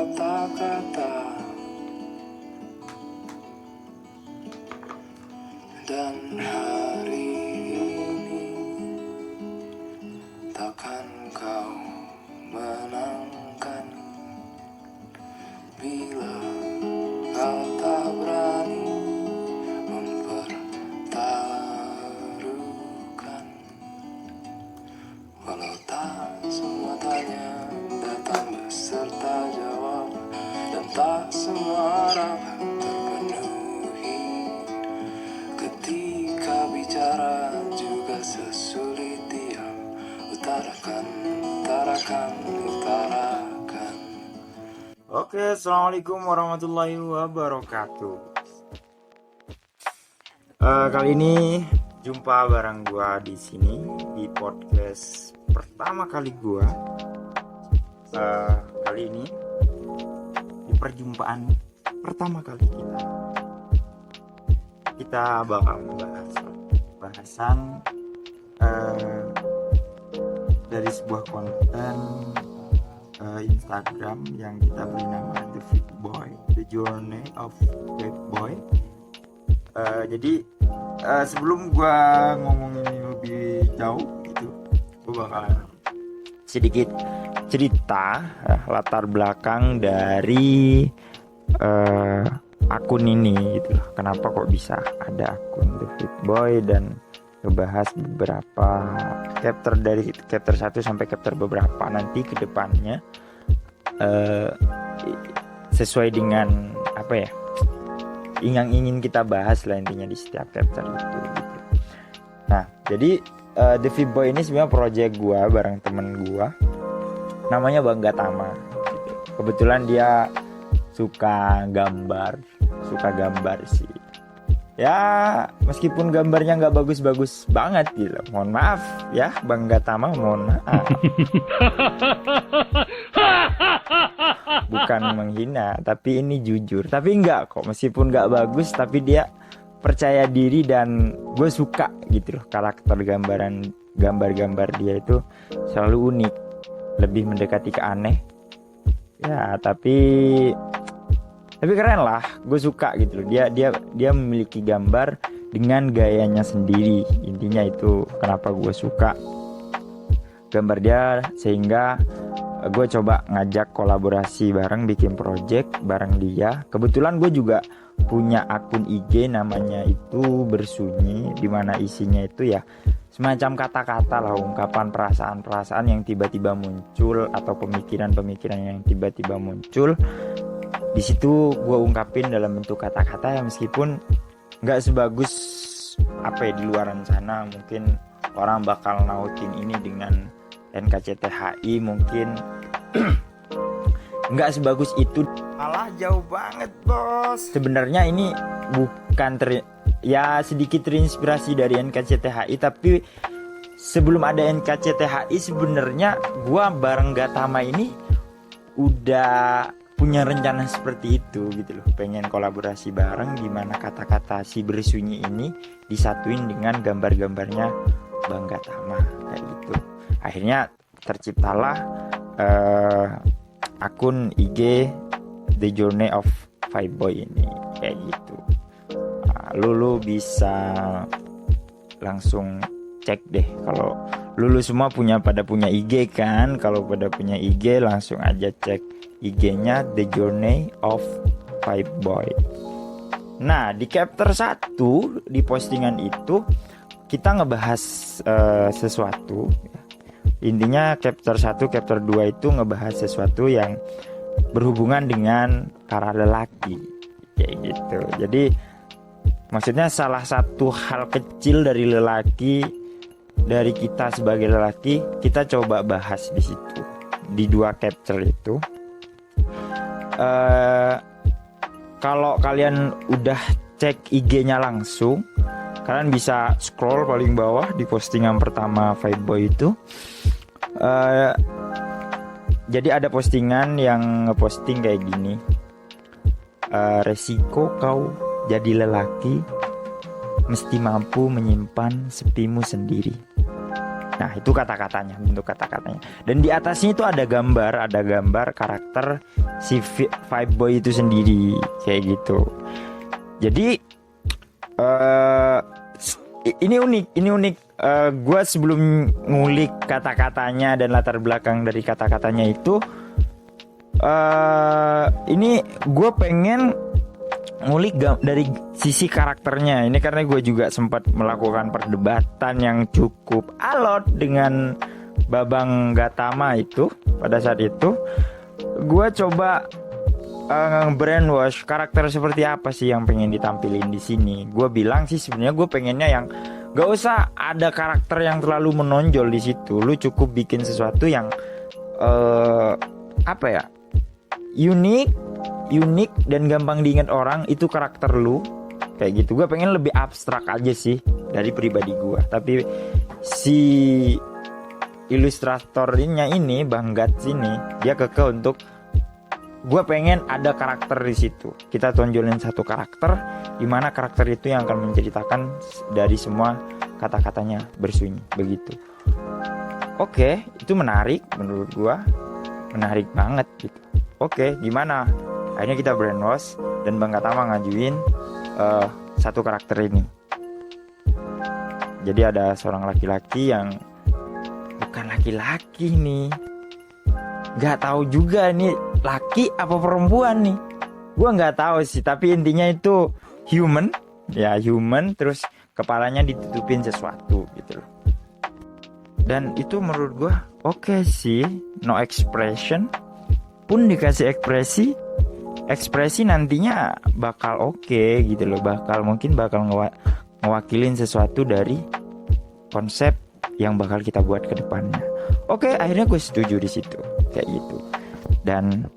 kata-kata, dan hari ini takkan kau menangkan bila kau tak berani mempertaruhkan. Walau tak semua tanya datang beserta jawab, dan tak semua harapan terpenuhi. Ketika bicara juga sesulit diam. Utarakan. Oke, assalamualaikum warahmatullahi wabarakatuh. Kali ini jumpa bareng gua di sini di podcast pertama kali gua. Kali ini di perjumpaan pertama kali kita bakal membahas bahasan dari sebuah konten Instagram yang kita beri nama The Fit Boy, The Journey of Fit Boy. Jadi sebelum gue ngomongin lebih jauh gitu, gue bakal sedikit cerita latar belakang dari akun ini gitu. Kenapa kok bisa ada akun The Fit Boy, dan ngebahas beberapa chapter dari chapter 1 sampai chapter beberapa nanti ke depannya, sesuai dengan apa ya yang ingin kita bahas lah intinya di setiap chapter itu gitu. Nah, jadi The Fit Boy ini sebenarnya project gua bareng temen gua, namanya Bang Gatama gitu. Kebetulan dia suka gambar sih. Ya, meskipun gambarnya nggak bagus-bagus banget gitu. Mohon maaf ya, Bang Gatama, mohon maaf. Bukan menghina, tapi ini jujur. Tapi enggak kok, meskipun nggak bagus, tapi dia percaya diri dan gue suka gitu loh. Karakter gambar-gambar dia itu selalu unik, lebih mendekati ke aneh. Ya, tapi keren lah, gue suka gitu loh. Dia memiliki gambar dengan gayanya sendiri. Intinya itu kenapa gue suka gambar dia, sehingga gue coba ngajak kolaborasi bareng, bikin project bareng dia. Kebetulan gue juga punya akun IG namanya itu Bersunyi, dimana isinya itu ya semacam kata-kata lah, ungkapan perasaan-perasaan yang tiba-tiba muncul atau pemikiran-pemikiran yang tiba-tiba muncul. Di situ gue ungkapin dalam bentuk kata-kata yang meskipun nggak sebagus apa ya di luaran sana, mungkin orang bakal nautin ini dengan NKCTHI, mungkin nggak sebagus itu. Alah, jauh banget bos. Sebenarnya ini bukan sedikit terinspirasi dari NKCTHI, tapi sebelum ada NKCTHI sebenarnya gue bareng Gatama ini udah punya rencana seperti itu gitu loh, pengen kolaborasi bareng gimana kata-kata si Bersunyi ini disatuin dengan gambar-gambarnya Bang Gatama kayak gitu. Akhirnya terciptalah akun IG The Journey of Fit Boy ini kayak gitu. Nah, lu bisa langsung cek deh, kalau lu semua pada punya IG kan. Kalau pada punya IG langsung aja cek IG-nya The Journey of Fit Boy. Nah, di chapter 1 di postingan itu kita ngebahas sesuatu. Intinya chapter 1, chapter 2 itu ngebahas sesuatu yang berhubungan dengan para lelaki kayak gitu. Jadi maksudnya salah satu hal kecil dari lelaki, dari kita sebagai lelaki, kita coba bahas di situ di 2 chapter itu. Kalau kalian udah cek IG-nya langsung, kalian bisa scroll paling bawah di postingan pertama Fit Boy itu. Jadi ada postingan yang ngeposting kayak gini, resiko kau jadi lelaki mesti mampu menyimpan sepimu sendiri. Nah, itu kata-katanya, bentuk kata-katanya. Dan di atasnya itu ada gambar karakter si Vibe Boy itu sendiri kayak gitu. Jadi ini unik. Gue sebelum ngulik kata-katanya dan latar belakang dari kata-katanya itu, ini gue pengen ngulik dari sisi karakternya. Ini karena gue juga sempat melakukan perdebatan yang cukup alot dengan Babang Gautama itu. Pada saat itu gue coba brainwash karakter seperti apa sih yang pengen ditampilin di sini. Gue bilang sih sebenarnya gue pengennya yang gak usah ada karakter yang terlalu menonjol di situ. Lu cukup bikin sesuatu yang apa ya, unik dan gampang diingat orang. Itu karakter lu kayak gitu. Gue pengen lebih abstrak aja sih dari pribadi gue. Tapi si ilustratornya ini Bang Gats ini, dia kekeh untuk gue pengen ada karakter di situ. Kita tonjolin satu karakter, dimana karakter itu yang akan menceritakan dari semua kata-katanya bersunyi begitu. Oke, itu menarik menurut gue, menarik banget gitu. Oke, gimana? Akhirnya kita brainwash dan Bang Gautama ngajuin satu karakter ini. Jadi ada seorang laki-laki yang bukan laki-laki nih. Gak tahu juga nih laki apa perempuan nih. Gua nggak tahu sih, tapi intinya itu human, ya human, terus kepalanya ditutupin sesuatu gitu loh. Dan itu menurut gua oke sih, no expression pun dikasih ekspresi nantinya bakal oke gitu loh, bakal ngewakilin sesuatu dari konsep yang bakal kita buat ke depannya. Oke, akhirnya gue setuju di situ kayak gitu. Dan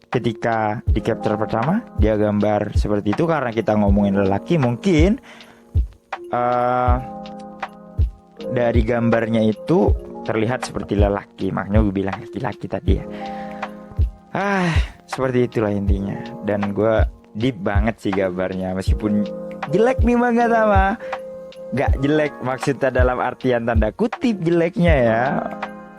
ketika di capture pertama dia gambar seperti itu, karena kita ngomongin lelaki, mungkin dari gambarnya itu terlihat seperti lelaki, makanya gue bilang laki-laki tadi ya. Seperti itulah intinya. Dan gue deep banget sih gambarnya, meskipun jelek nih Bang Gautama. Gak jelek maksudnya dalam artian tanda kutip jeleknya ya.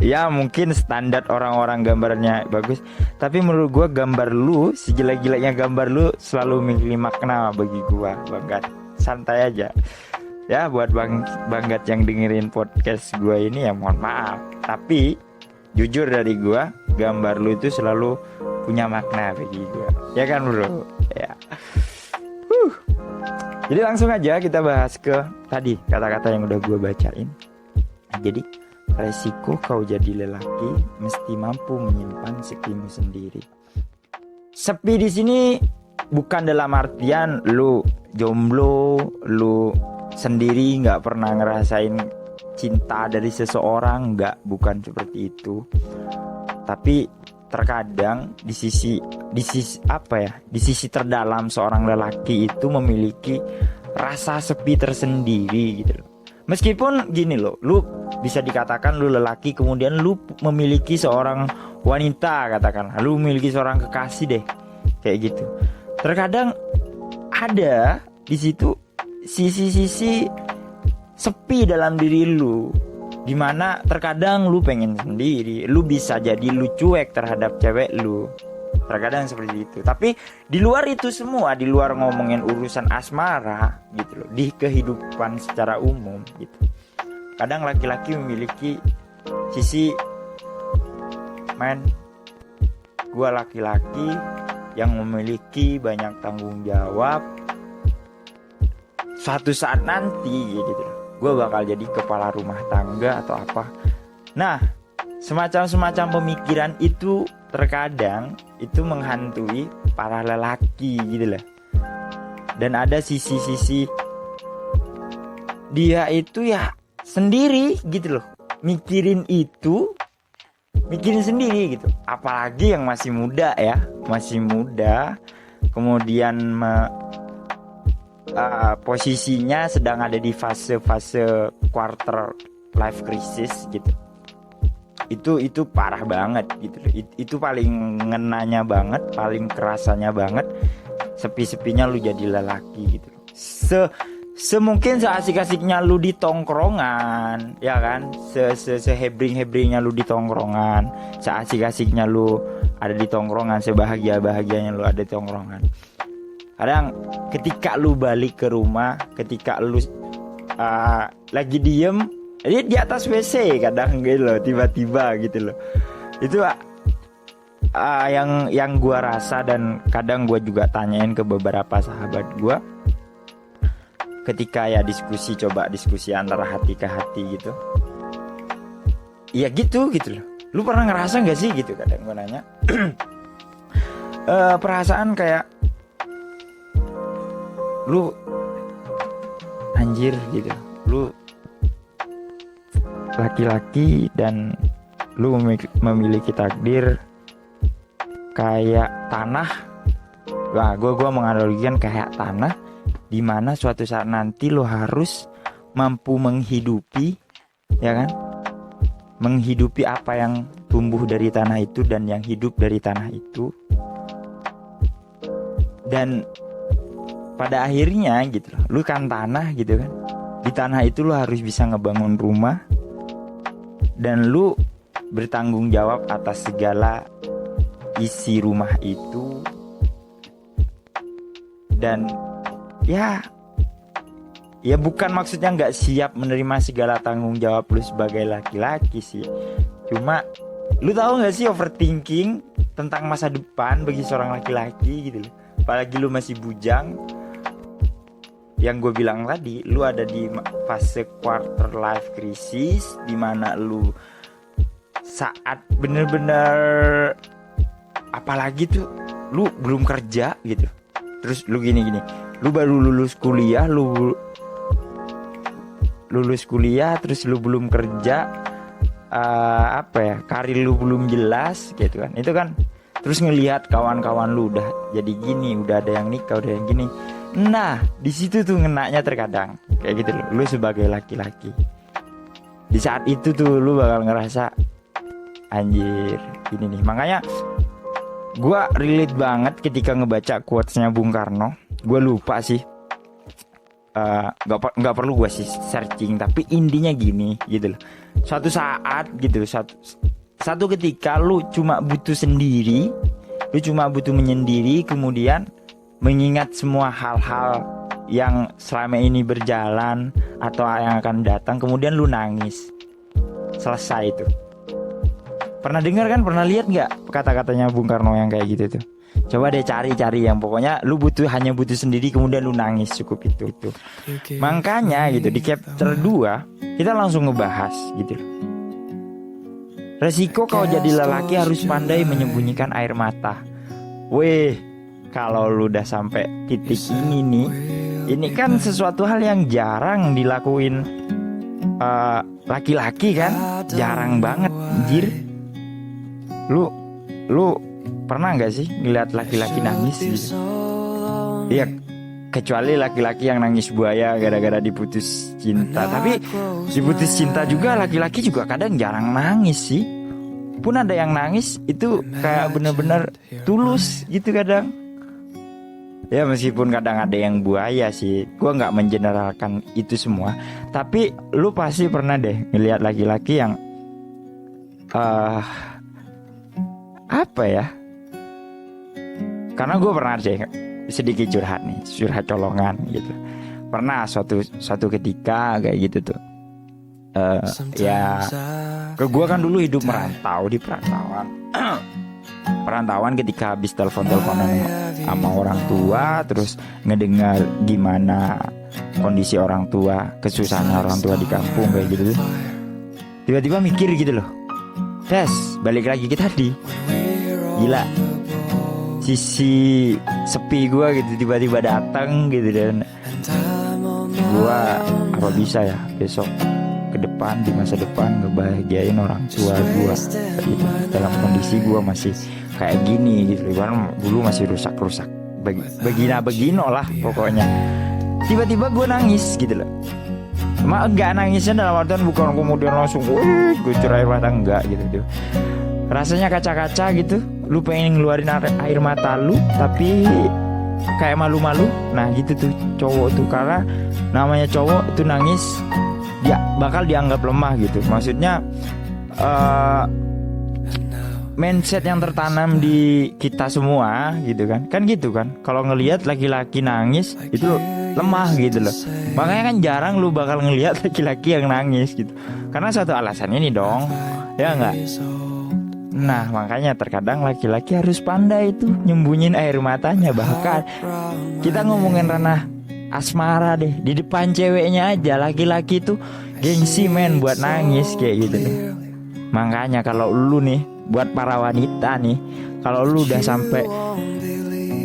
Ya mungkin standar orang-orang gambarnya bagus, tapi menurut gue gambar lu, sejelek-jeleknya gambar lu selalu memiliki makna bagi gue, Bang Gat. Santai aja ya buat Bang Gat yang dengerin podcast gue ini, ya mohon maaf, tapi jujur dari gue, gambar lu itu selalu punya makna bagi gue, ya kan bro ya. Jadi langsung aja kita bahas ke tadi kata-kata yang udah gue bacain. Jadi resiko kau jadi lelaki mesti mampu menyimpan sepimu sendiri. Sepi di sini bukan dalam artian lu jomblo, lu sendiri nggak pernah ngerasain cinta dari seseorang, bukan seperti itu. Tapi terkadang di sisi terdalam seorang lelaki itu memiliki rasa sepi tersendiri gitu loh. Meskipun gini loh, lu bisa dikatakan lu lelaki, kemudian lu memiliki seorang wanita, katakan lu memiliki seorang kekasih deh, kayak gitu. Terkadang ada di situ sisi-sisi sepi dalam diri lu, dimana terkadang lu pengen sendiri, lu bisa jadi lu cuek terhadap cewek lu, terkadang seperti itu. Tapi di luar itu semua, di luar ngomongin urusan asmara gitu loh, di kehidupan secara umum gitu, kadang laki-laki memiliki sisi gua laki-laki yang memiliki banyak tanggung jawab, suatu saat nanti gitu loh, gue bakal jadi kepala rumah tangga atau apa. Nah, semacam pemikiran itu terkadang itu menghantui para lelaki gitu lah. Dan ada sisi-sisi dia itu ya sendiri gitu loh, mikirin sendiri gitu. Apalagi yang masih muda ya, kemudian posisinya sedang ada di fase quarter life crisis gitu. Itu parah banget gitu. Itu paling ngenanya banget, paling kerasanya banget, sepi-sepinya lu jadi lelaki gitu. semungkin seasik-asiknya lu di tongkrongan, ya kan, sehebring-hebringnya lu di tongkrongan, seasik-asiknya lu ada di tongkrongan, sebahagia-bahagianya lu ada di tongkrongan. Kadang ketika lu balik ke rumah, ketika lu lagi diem, dia di atas WC kadang gitu loh, tiba-tiba gitu loh. Itu yang gua rasa, dan kadang gua juga tanyain ke beberapa sahabat gua ketika ya diskusi antara hati ke hati gitu. Ya gitu loh. Lu pernah ngerasa nggak sih gitu, kadang gua nanya. Perasaan kayak lu anjir gitu, lu laki-laki dan lu memiliki takdir kayak tanah. Wah, gua menganalogikan kayak tanah, dimana suatu saat nanti lu harus mampu menghidupi, ya kan, menghidupi apa yang tumbuh dari tanah itu dan yang hidup dari tanah itu. Dan pada akhirnya gitu loh, lu kan tanah gitu kan, di tanah itu lu harus bisa ngebangun rumah, dan lu bertanggung jawab atas segala isi rumah itu. Dan ya bukan maksudnya nggak siap menerima segala tanggung jawab lu sebagai laki-laki sih, cuma lu tahu nggak sih, overthinking tentang masa depan bagi seorang laki-laki gitu loh, apalagi lu masih bujang. Yang gue bilang tadi, lu ada di fase quarter life crisis, dimana lu saat bener-bener, apalagi tuh lu belum kerja gitu, terus lu gini, lu baru lulus kuliah, terus lu belum kerja, karir lu belum jelas gitu kan. Itu kan, terus ngelihat kawan-kawan lu udah jadi gini, udah ada yang nikah, udah yang gini. Nah, di situ tuh ngenaknya terkadang kayak gitu loh. Lu sebagai laki-laki, di saat itu tuh lu bakal ngerasa anjir ini nih. Makanya gua relate banget ketika ngebaca quotesnya Bung Karno. Gua lupa sih, nggak perlu gua sih searching, tapi intinya gini gitu loh. Suatu saat gitu, satu ketika lu cuma butuh sendiri, lu cuma butuh menyendiri, kemudian mengingat semua hal-hal yang selama ini berjalan atau yang akan datang, kemudian lu nangis. Selesai itu. Pernah dengar kan, pernah lihat nggak kata-katanya Bung Karno yang kayak gitu tuh? Coba deh cari yang pokoknya lu hanya butuh sendiri, kemudian lu nangis, cukup itu. Makanya gitu di chapter 2 kita langsung ngebahas gitu. Resiko kau jadi lelaki harus pandai menyembunyikan air mata. Weh, kalau lu udah sampai titik ini nih, ini kan sesuatu hal yang jarang dilakuin laki-laki kan, jarang banget anjir. Lu pernah nggak sih ngeliat laki-laki nangis gitu? Iya, kecuali laki-laki yang nangis buaya gara-gara diputus cinta. Tapi diputus cinta juga laki-laki juga kadang jarang nangis sih. Pun ada yang nangis itu kayak bener-bener tulus gitu kadang. Ya meskipun kadang ada yang buaya sih, gue nggak mengeneralkan itu semua. Tapi lu pasti pernah deh ngeliat laki-laki yang apa ya? Karena gue pernah deh sedikit curhat colongan gitu. Pernah suatu ketika kayak gitu tuh. Ya, ke gue kan dulu hidup merantau di perantauan. Perantauan ketika habis telepon-teleponan sama orang tua, terus ngedengar gimana kondisi orang tua, kesusahan orang tua di kampung kayak gitu tuh. Tiba-tiba mikir gitu loh, balik lagi ke tadi. Gila, sisi sepi gue gitu tiba-tiba datang gitu, dan gue apa bisa ya besok ke depan, di masa depan ngebahagiain orang tua gue gitu, dalam kondisi gue masih kayak gini gitu, karena dulu masih rusak-rusak begino lah pokoknya. Tiba-tiba gue nangis gitu loh. Cuma enggak nangisnya dalam artian bukan kemudian langsung gue cerai mata, enggak gitu tuh. Rasanya kaca-kaca gitu, lu pengen ngeluarin air mata lu, tapi kayak malu-malu. Nah gitu tuh cowok tuh, karena namanya cowok itu nangis dia bakal dianggap lemah gitu. Maksudnya mindset yang tertanam di kita semua gitu kan gitu kan. Kalau ngelihat laki-laki nangis itu lemah gitu loh. Makanya kan jarang lu bakal ngelihat laki-laki yang nangis gitu, karena satu alasan ini dong, ya enggak? Nah makanya terkadang laki-laki harus pandai itu nyembunyiin air matanya. Bahkan kita ngomongin ranah asmara deh, di depan ceweknya aja laki-laki tuh gengsi men buat nangis kayak gitu deh. Makanya kalau lu nih, buat para wanita nih, kalau lu udah sampai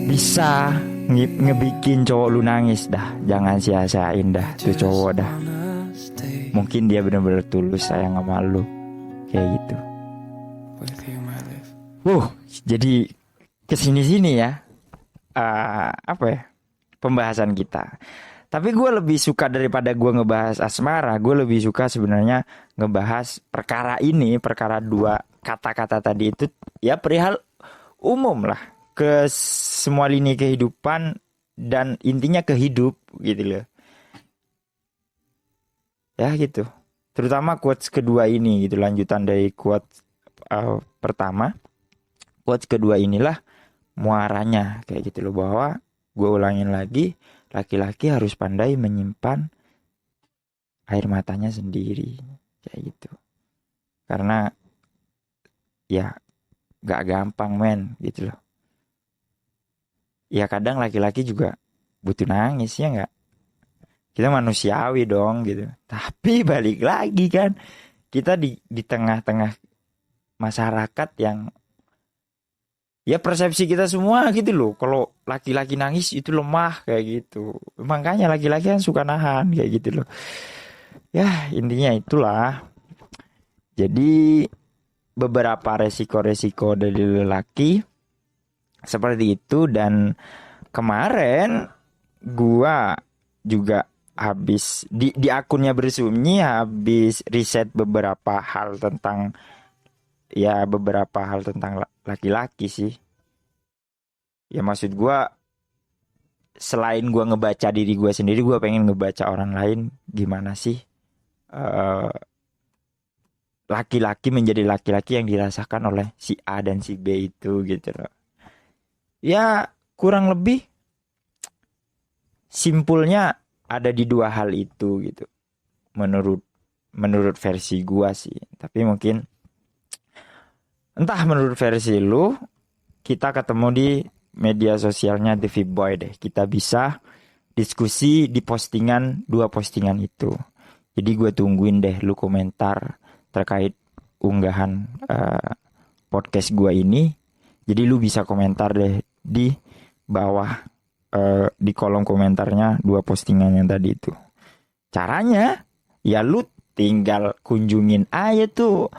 bisa ngebikin cowok lu nangis, dah jangan sia-siain dah tuh cowok dah. Mungkin dia benar-benar tulus sayang sama lu kayak gitu. Jadi kesini-sini ya, apa ya, pembahasan kita. Tapi gue lebih suka daripada gue ngebahas asmara, gue lebih suka sebenarnya ngebahas perkara ini, perkara dua kata-kata tadi itu ya perihal umum lah, ke semua lini kehidupan dan intinya ke hidup gitu loh. Ya gitu. Terutama quotes kedua ini gitu, lanjutan dari quotes pertama. Quotes kedua inilah muaranya kayak gitu loh, bahwa gue ulangin lagi, laki-laki harus pandai menyimpan air matanya sendiri kayak gitu. Karena ya gak gampang men gitu loh. Ya kadang laki-laki juga butuh nangis, ya gak? Kita manusiawi dong gitu. Tapi balik lagi kan, kita di tengah-tengah masyarakat yang ya persepsi kita semua gitu loh, kalau laki-laki nangis itu lemah kayak gitu. Makanya laki-laki kan suka nahan kayak gitu loh. Ya intinya itulah. Jadi beberapa resiko-resiko dari lelaki seperti itu. Dan kemarin gua juga habis di akunnya Bersunyi habis riset beberapa hal tentang laki-laki sih. Ya maksud gue, selain gue ngebaca diri gue sendiri, gue pengen ngebaca orang lain gimana sih laki-laki menjadi laki-laki yang dirasakan oleh si A dan si B itu gitu loh. Ya kurang lebih simpulnya ada di dua hal itu gitu, menurut versi gue sih. Tapi mungkin entah menurut versi lu, kita ketemu di media sosialnya The Boy deh. Kita bisa diskusi di postingan, dua postingan itu. Jadi gue tungguin deh lu komentar terkait unggahan podcast gue ini. Jadi lu bisa komentar deh di bawah, di kolom komentarnya dua postingan yang tadi itu. Caranya ya lu tinggal kunjungin aja tuh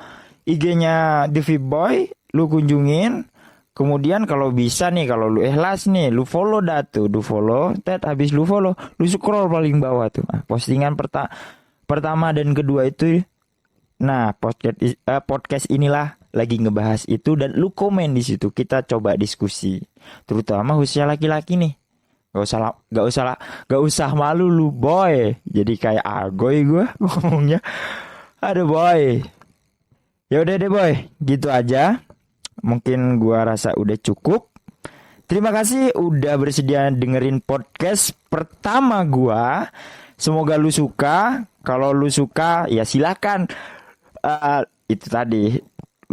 IG-nya The Boy, lu kunjungin. Kemudian kalau bisa nih, kalau lu ikhlas nih, lu follow dah tuh, lu follow. Habis lu follow, lu scroll paling bawah tuh. Nah, postingan pertama dan kedua itu. Nah, podcast inilah lagi ngebahas itu, dan lu komen di situ. Kita coba diskusi. Terutama khususnya laki-laki nih. Gak usah malu lu, boy. Jadi kayak agoy gue ngomongnya. Aduh boy. Ya udah deh boy, gitu aja. Mungkin gua rasa udah cukup. Terima kasih udah bersedia dengerin podcast pertama gua. Semoga lu suka. Kalau lu suka ya silakan. Itu tadi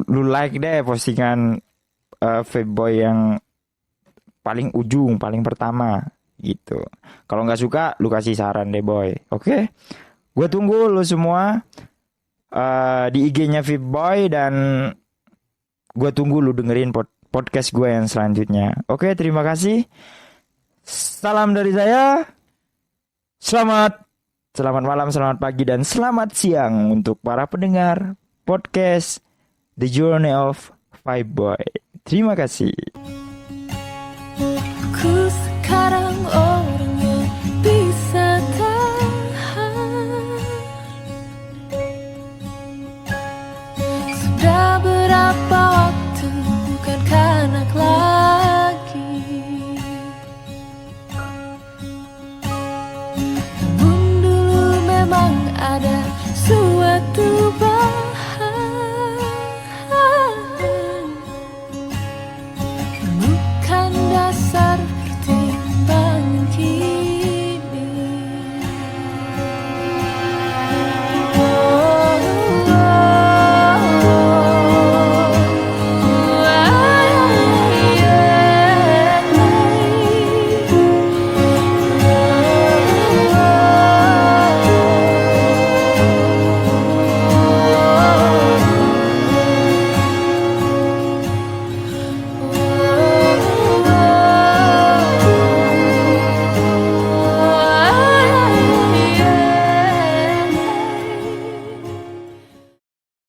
lu like deh postingan Feboy yang paling ujung, paling pertama gitu. Kalau nggak suka, lu kasih saran deh boy. Oke? Gue tunggu lu semua di IG-nya Feboy, dan gue tunggu lu dengerin podcast gue yang selanjutnya. Oke, terima kasih. Salam dari saya. Selamat malam, selamat pagi, dan selamat siang untuk para pendengar podcast The Journey of Feboy. Terima kasih.